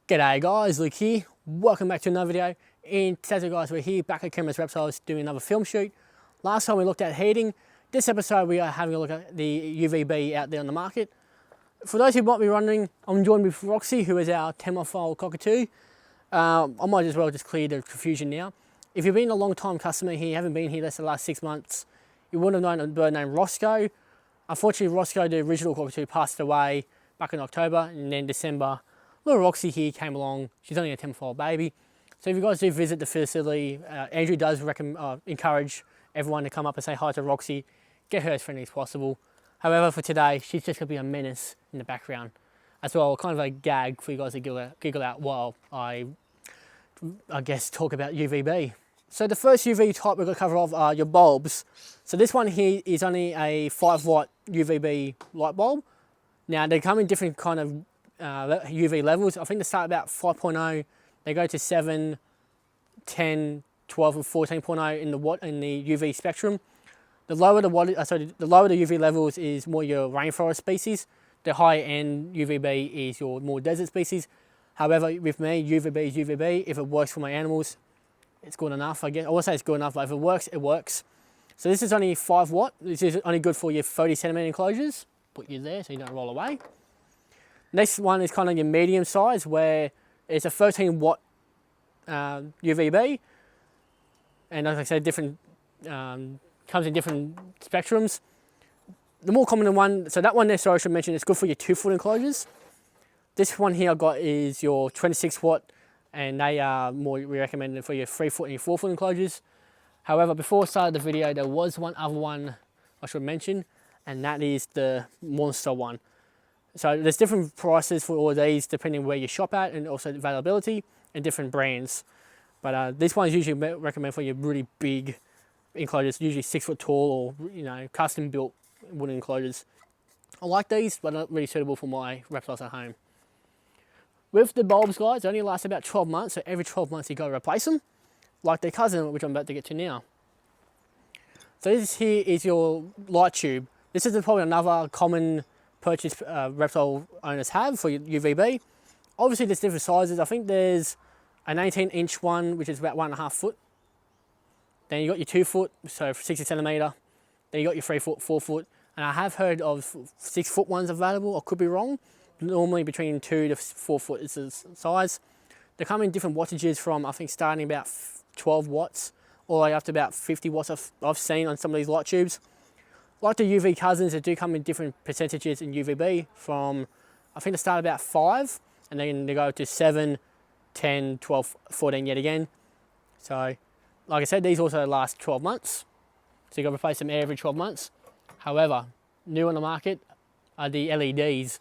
G'day guys, Luke here. Welcome back to another video. And today guys, we're here back at Camo's Reptiles doing another film shoot. Last time we looked at heating. This episode we are having a look at the UVB out there on the market. For those who might be wondering, I'm joined with Roxy, who is our 10-month-old cockatoo. I might as well just clear the confusion now. If you've been a long time customer here, you haven't been here less than the last 6 months, you would have known a bird named Roscoe. Unfortunately, Roscoe, the original cockatoo, passed away back in October, and then December, little Roxy here came along. She's only a 10-month-old baby. So if you guys do visit the facility, Andrew does encourage everyone to come up and say hi to Roxy, get her as friendly as possible. However, for today, she's just going to be a menace in the background. As well, kind of a gag for you guys to giggle out while I guess talk about UVB. So the first UV type we're going to cover off are your bulbs. So this one here is only a 5-watt UVB light bulb. Now they come in different kind of UV levels. I think they start about 5.0, they go to 7, 10, 12 and 14.0 in the UV spectrum. The lower the UV levels is more your rainforest species. The higher end UVB is your more desert species. However, with me, UVB is UVB. If it works for my animals, it's good enough, I guess. I won't say it's good enough, but if it works, it works. So this is only 5 watt. This is only good for your 30 centimeter enclosures. Put you there so you don't roll away. Next one is kind of your medium size, where it's a 13 watt UVB. And like I said, different comes in different spectrums. The more common one, so that one there, sorry, I should mention, it's good for your 2-foot enclosures. This one here I got is your 26 watt, and they are more recommended for your 3-foot and your 4-foot enclosures. However, before I started the video, there was one other one I should mention, and that is the monster one. So there's different prices for all of these depending where you shop at, and also availability and different brands. But this one is usually recommended for your really big enclosures, usually 6 foot tall or custom built wooden enclosures. I like these, but not really suitable for my reptiles at home. With the bulbs, guys, they only last about 12 months, so every 12 months you got to replace them, like their cousin, which I'm about to get to now. So this here is your light tube. This is probably another common purchase reptile owners have for your UVB. Obviously there's different sizes. I think there's an 18-inch one, which is about 1.5 foot. Then you got your 2-foot, so 60 centimeter. Then you got your 3-foot, 4-foot. And I have heard of 6-foot ones available. I could be wrong. Normally between 2 to 4 foot is the size. They come in different wattages from, I think, starting about 12 watts all the way up to about 50 watts I've seen on some of these light tubes. Like the UV cousins, they do come in different percentages in UVB from, I think they start about 5 and then they go to 7, 10, 12, 14 yet again. So, like I said, these also last 12 months. So you got to replace them every 12 months. However, new on the market are the LEDs.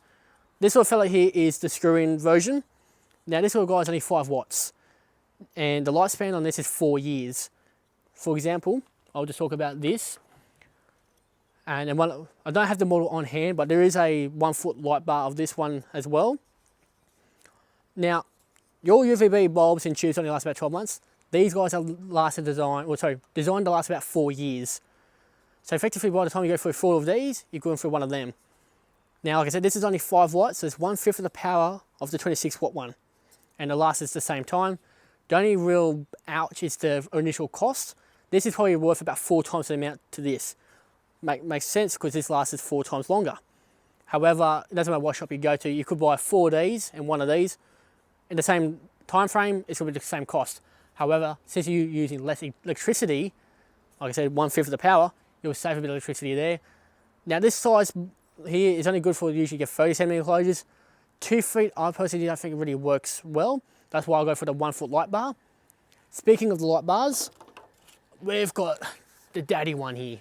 This little fella here is the screw-in version. Now this little guy is only 5 watts. And the lifespan on this is 4 years. For example, I'll just talk about this. And then I don't have the model on hand, but there is a 1-foot light bar of this one as well. Now, your UVB bulbs and tubes only last about 12 months. These guys are designed to last about 4 years. So effectively, by the time you go through 4 of these, you're going through one of them. Now, like I said, this is only 5 watts, so it's 1/5 of the power of the 26 watt one. And it lasts at the same time. The only real ouch is the initial cost. This is probably worth about 4 times the amount to this. Makes sense because this lasts 4 times longer. However, it doesn't matter what shop you go to, you could buy 4 of these and 1 of these. In the same time frame, it's going to be the same cost. However, since you're using less electricity, like I said, 1/5 of the power, you'll save a bit of electricity there. Now this size here is only good for usually your 30 centimeter enclosures. 2 feet, I personally don't think it really works well. That's why I go for the 1-foot light bar. Speaking of the light bars, we've got the daddy one here.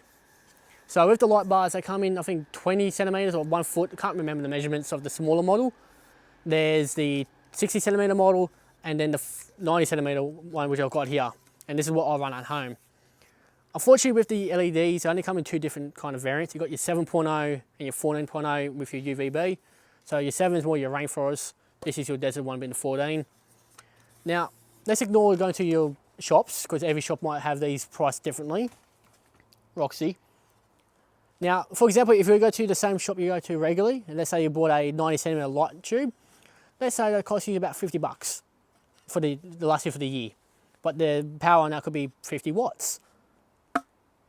So with the light bars, they come in, I think 20 centimeters or 1 foot. I can't remember the measurements of the smaller model. There's the 60 centimeter model and then the 90 centimeter one, which I've got here. And this is what I run at home. Unfortunately, with the LEDs, they only come in 2 different kind of variants. You've got your 7.0 and your 14.0 with your UVB. So your 7 is more your rainforest. This is your desert one being the 14. Now, let's ignore going to your shops because every shop might have these priced differently. Roxy. Now, for example, if you go to the same shop you go to regularly, and let's say you bought a 90 centimeter light tube, let's say that costs you about 50 bucks for the last year for the year, but the power on that could be 50 watts.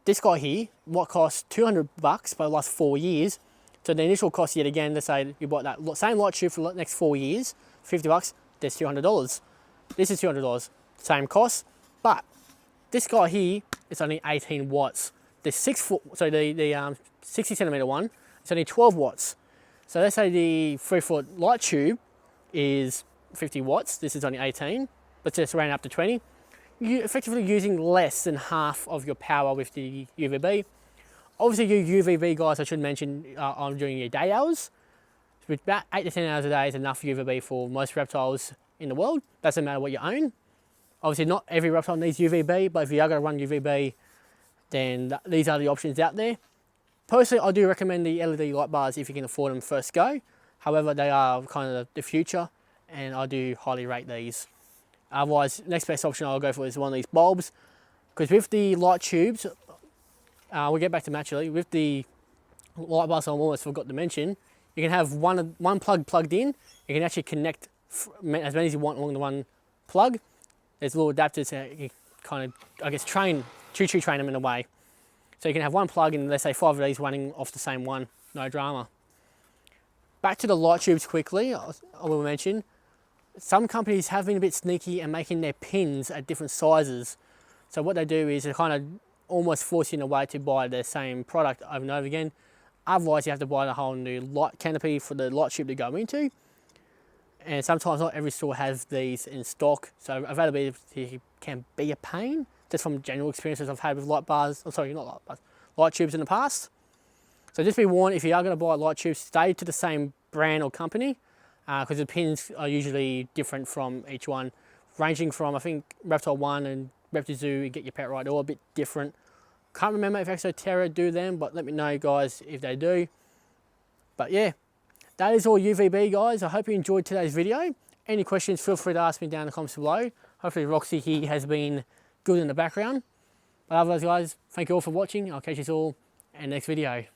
This guy here, what costs 200 bucks but lasts 4 years. So the initial cost yet again, let's say you bought that same light tube for the next 4 years, 50 bucks, there's $200. This is $200, same cost, but this guy here is only 18 watts. The 60 centimeter one, it's only 12 watts. So let's say the 3-foot light tube is 50 watts, this is only 18, but just ran up to 20. You're effectively using less than half of your power with the UVB. Obviously, your UVB, guys, I should mention, on during your day hours. With about 8 to 10 hours a day is enough UVB for most reptiles in the world. Doesn't matter what you own. Obviously, not every reptile needs UVB, but if you are going to run UVB, then these are the options out there. Personally, I do recommend the LED light bars if you can afford them first go. However, they are kind of the future, and I do highly rate these. Otherwise, next best option I'll go for is one of these bulbs, because with the light tubes, we'll get back to them actually, with the light bars I almost forgot to mention, you can have one plug plugged in, you can actually connect as many as you want along the one plug. There's little adapters that you kind of, I guess, choo-choo train them in a way. So you can have one plug and let's say 5 of these running off the same one, no drama. Back to the light tubes quickly, I will mention, some companies have been a bit sneaky and making their pins at different sizes. So what they do is they kind of almost force you in a way to buy the same product over and over again. Otherwise you have to buy the whole new light canopy for the light tube to go into. And sometimes not every store has these in stock, so availability can be a pain, just from general experiences I've had with light bars, light tubes in the past. So just be warned, if you are going to buy light tubes, stay to the same brand or company, because the pins are usually different from each one, ranging from, I think, Reptile 1 and Reptile Zoo, you get your pet right, they're all a bit different. Can't remember if Exoterra do them, but let me know, guys, if they do. But yeah, that is all UVB, guys. I hope you enjoyed today's video. Any questions, feel free to ask me down in the comments below. Hopefully Roxy here has been good in the background. But otherwise, guys, thank you all for watching. I'll catch you all in the next video.